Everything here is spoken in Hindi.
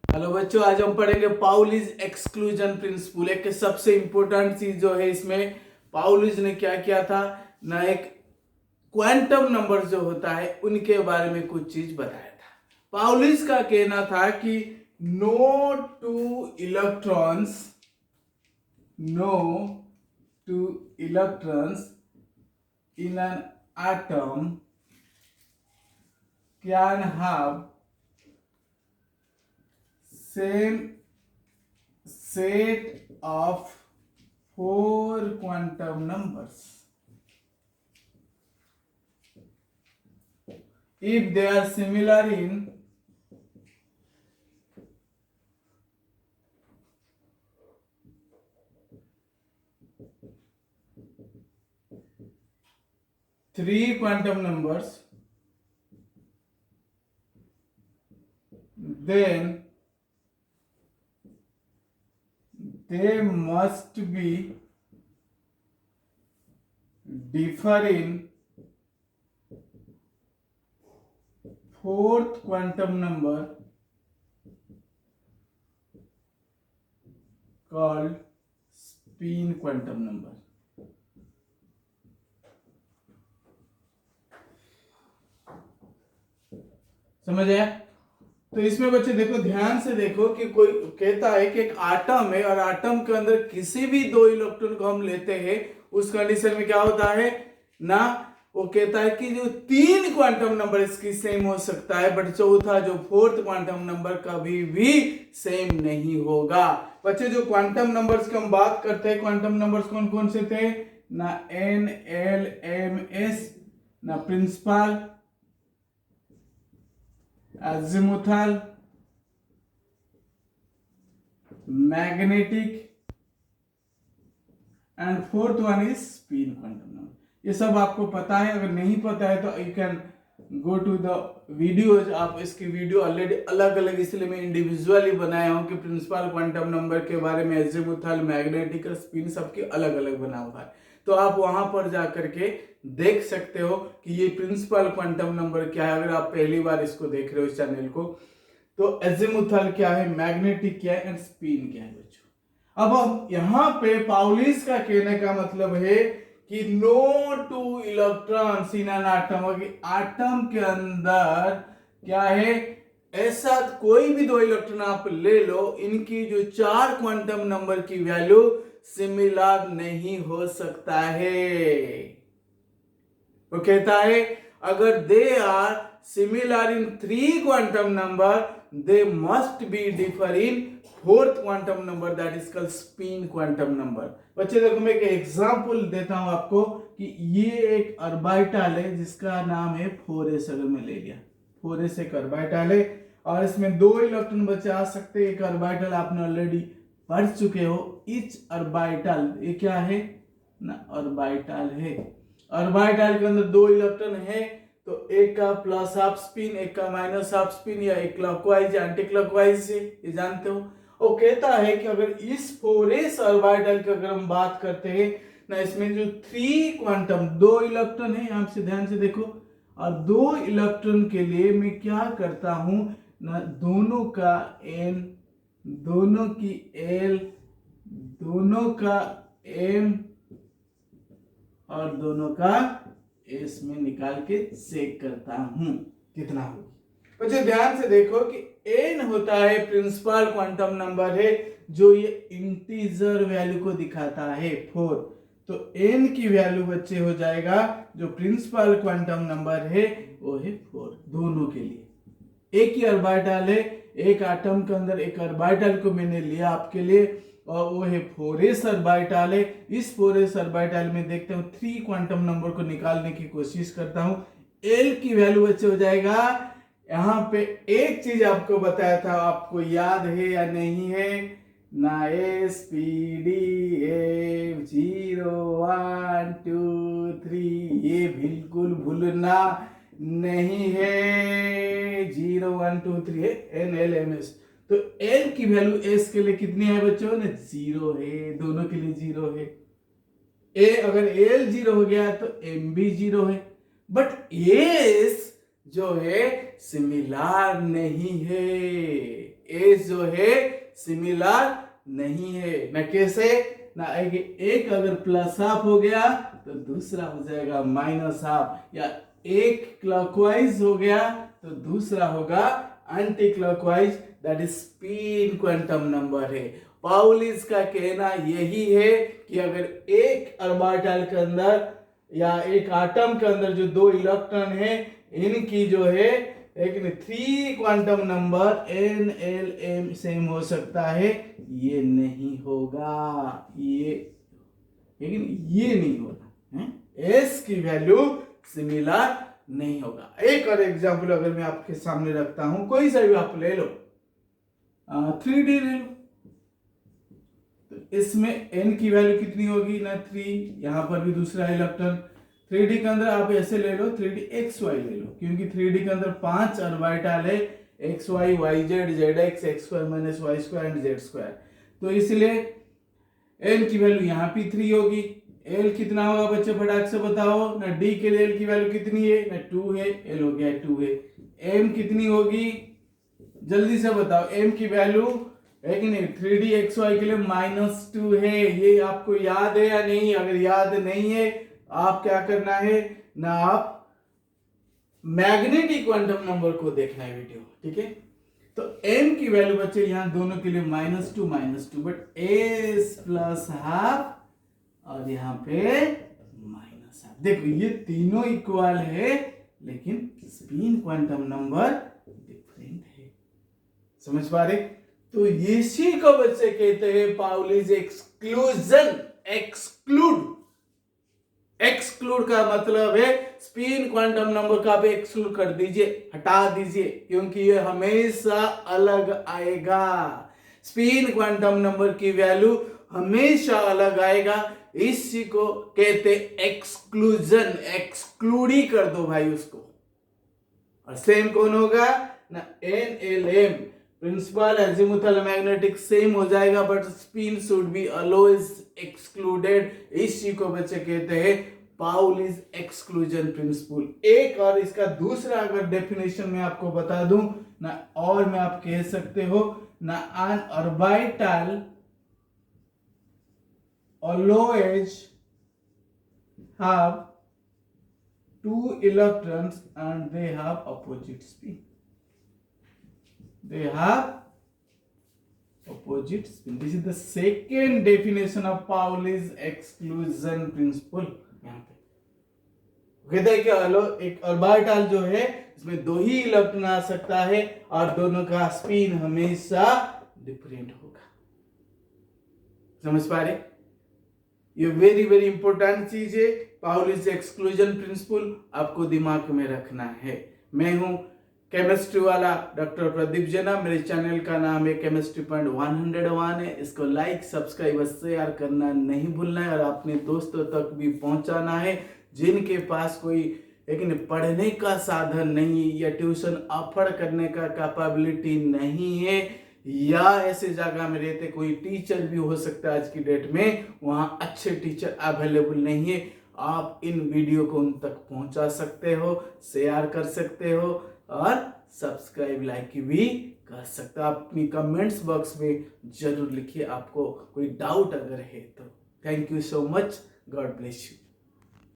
हेलो बच्चों, आज हम पढ़ेंगे पाउलीज एक्सक्लूजन प्रिंसिपल। एक सबसे इंपॉर्टेंट चीज जो है इसमें, पाउलीज ने क्या किया था ना, एक क्वांटम नंबर जो होता है उनके बारे में कुछ चीज बताया था। पाउलीज का कहना था कि no two electrons in an atom can have same set of four quantum numbers if they are similar in three quantum numbers, then they must be differing fourth quantum number called spin quantum number. समझ आया? तो इसमें बच्चे देखो, ध्यान से देखो कि कोई कहता है कि एक आटम है और आटम के अंदर किसी भी दो इलेक्ट्रॉन को हम लेते हैं, उस कंडीशन में क्या होता है ना, वो कहता है कि जो तीन क्वांटम नंबर इसकी सेम हो सकता है, बट चौथा जो फोर्थ क्वांटम नंबर कभी भी सेम नहीं होगा। बच्चे जो क्वांटम नंबर्स की हम बात करते हैं, क्वांटम नंबर्स कौन कौन से थे ना, एन एल एम एस ना, principal, azimuthal, magnetic and fourth one is spin quantum number. ये सब आपको पता है, अगर नहीं पता है तो you can go to the videos. आप इसकी वीडियो ऑलरेडी अलग अलग इसलिए मैं इंडिविजुअली बनाया हूं कि प्रिंसिपल क्वांटम नंबर के बारे में, एजिमुथल, मैग्नेटिक, स्पिन सबके अलग अलग बना हुआ है, तो आप वहां पर जाकर के देख सकते हो कि ये प्रिंसिपल क्वांटम नंबर क्या है। अगर आप पहली बार इसको देख रहे हो इस चैनल को, तो एजिमुथल क्या है, मैग्नेटिक क्या है एंड स्पिन क्या है बच्चों। अब यहां पे पाउलिस का कहने का मतलब है कि no two electrons in an atom, atom के अंदर क्या है, ऐसा कोई भी दो इलेक्ट्रॉन आप ले लो, इनकी जो चार क्वांटम नंबर की वैल्यू सिमिलर नहीं हो सकता है। वो कहता है अगर they are similar in three quantum number, they must be differ in fourth quantum number, that is called spin quantum number. बच्चे देखो, मैं एक एग्जांपल देता हूं आपको कि ये एक ऑर्बिटल है जिसका नाम है 4s। अगर मैं ले लिया 4s एक ऑर्बिटल है और इसमें दो इलेक्ट्रॉन बचे आ सकते हैं। एक ऑर्बिटल आपने ऑलरेडी पढ़ चुके हो, इच ऑर्बिटल, ये क्या है ना, ऑर्बिटल है। ऑर्बिटल के अंदर दो इलेक्ट्रॉन है, तो एक का प्लस हाफ स्पिन, एक का माइनस हाफ स्पिन, या एक क्लॉकवाइज या एंटी क्लॉकवाइज से, ये जानते हो। वो कहता है कि अगर इस 4s ऑर्बिटल की अगर हम बात करते हैं ना, इसमें जो थ्री क्वांटम, दो इलेक्ट्रॉन है, यहां से ध्यान से देखो, और दो इलेक्ट्रॉन के लिए मैं क्या करता हूं ना, दोनों का n, दोनों की l, दोनों का m और दोनों का s में निकाल के चेक करता हूं कितना होगी। बच्चों ध्यान से देखो कि n होता है प्रिंसिपल क्वांटम नंबर है, जो ये इंटीजर वैल्यू को दिखाता है 4। तो n की वैल्यू बच्चे हो जाएगा, जो प्रिंसिपल क्वांटम नंबर है वो है 4 दोनों के लिए। एक ही ऑर्बिटल है, एक एटम के अंदर एक ऑर्बिटल को मैंने लिया आपके लिए, और वो है 4s ऑर्बिटल है। इस 4s ऑर्बिटल में देखते हूं, थ्री क्वांटम नंबर को निकालने की कोशिश करता हूं। l की वैल्यू बच्चे हो जाएगा, यहां पे एक चीज आपको बताया था, आपको याद है या नहीं है ना, SPD 0 1 2 3, ये बिल्कुल भूलना नहीं है। 0 1 2 3 है NLMS। तो L की वैल्यू S के लिए कितनी है बच्चों ने, 0 है, दोनों के लिए 0 है। ए अगर L 0 हो गया तो M भी 0 है, बट S जो है सिमिलर नहीं है, एस जो है सिमिलर नहीं है। ना कैसे, ना एक अगर प्लस हाफ हो गया तो दूसरा हो जाएगा माइनस हाफ, या एक क्लॉकवाइज हो गया तो दूसरा होगा anti clockwise. That is spin quantum number है। पाउलिस का कहना यही है कि अगर एक ऑर्बिटल के अंदर या एक एटम के अंदर जो दो इलेक्ट्रॉन है, इनकी जो है लेकिन 3 quantum number n L m same हो सकता है, ये नहीं होगा, ये लेकिन ये नहीं होगा है? एस की वैल्यू सिमिलर नहीं होगा। एक और एग्जांपल अगर मैं आपके सामने रखता हूं, कोई सा भी आप ले लो, 3D ले लो, तो इसमें n की वैल्यू कितनी होगी ना 3, यहां पर भी दूसरा इलेक्ट्रॉन। 3D के अंदर आप ऐसे ले लो 3D XY ले लो, क्योंकि 3D के अंदर 5 ऑर्बिटल है, XY YZ ZX X² - Y² and Z²। तो इसलिए n की वैल्यू यहाँ पे 3 होगी। L कितना होगा बच्चे फटाक से बताओ ना, D के लिए L की वैल्यू कितनी है ना 2 है, L हो गया 2 है। M कितनी होगी जल्दी से बताओ, M की वैल्यू है कि नहीं, 3D XY के लिए -2 है। ये आपको याद है या नहीं? अगर याद नहीं है आप क्या करना है ना, आप मैग्नेटिक क्वांटम नंबर को देखना है वीडियो, ठीक है। तो m की वैल्यू बच्चे यहां दोनों के लिए -2, बट s प्लस हाफ और यहां पे माइनस हाफ। देखो ये तीनों इक्वल है, लेकिन स्पिन क्वांटम नंबर डिफरेंट है। समझ पा रहे? तो इसी को बच्चे कहते हैं पाउलीज एक्सक्लूजन। एक्सक्लूड का मतलब है स्पिन क्वांटम नंबर का आप एक्सक्लूड कर दीजिए, हटा दीजिए, क्योंकि ये हमेशा अलग आएगा। स्पिन क्वांटम नंबर की वैल्यू हमेशा अलग आएगा, इसी को कहते एक्सक्लूजन। एक्सक्लूड ही कर दो भाई उसको। और सेम कौन होगा ना, NLM principal azimuthal magnetic same हो जाएगा, but spin should be always excluded. इसी को बच्चे कहते हैं पाउलीज एक्सक्लूजन प्रिंसिपल। एक और इसका दूसरा अगर डेफिनेशन में आपको बता दूं ना, और में आप कह सकते हो ना, N orbital always have 2 electrons and they have opposite spin. They have opposite spin. This is the second definition of Pauli's exclusion principle. यहाँ पे कहते हैं कि एक ऑर्बिटल जो है इसमें 2 ही इलेक्ट्रॉन आ सकता है और दोनों का स्पिन हमेशा डिफरेंट होगा। समझ पा रहे? ये वेरी वेरी इंपॉर्टेंट चीज है। पाउलीज एक्सक्लूजन प्रिंसिपल आपको दिमाग में रखना है। मैं हूं केमिस्ट्री वाला डॉक्टर प्रदीप जेना। मेरे चैनल का नाम है केमिस्ट्री पॉइंट 101 है। इसको लाइक सब्सक्राइब शेयर करना नहीं भूलना है और अपने दोस्तों तक भी पहुंचाना है जिनके पास कोई लेकिन पढ़ने का साधन नहीं या ट्यूशन ऑफर करने का कैपेबिलिटी नहीं है, या ऐसे जगह में रहते कोई टीचर भी हो सकता है आज की डेट में, वहां अच्छे टीचर अवेलेबल नहीं है। आप इन वीडियो को उन तक पहुंचा सकते हो, शेयर कर सकते हो और सब्सक्राइब लाइक भी कर सकते हो। अपनी कमेंट्स बॉक्स में जरूर लिखिए आपको कोई डाउट अगर है तो। Thank you so much, God bless you.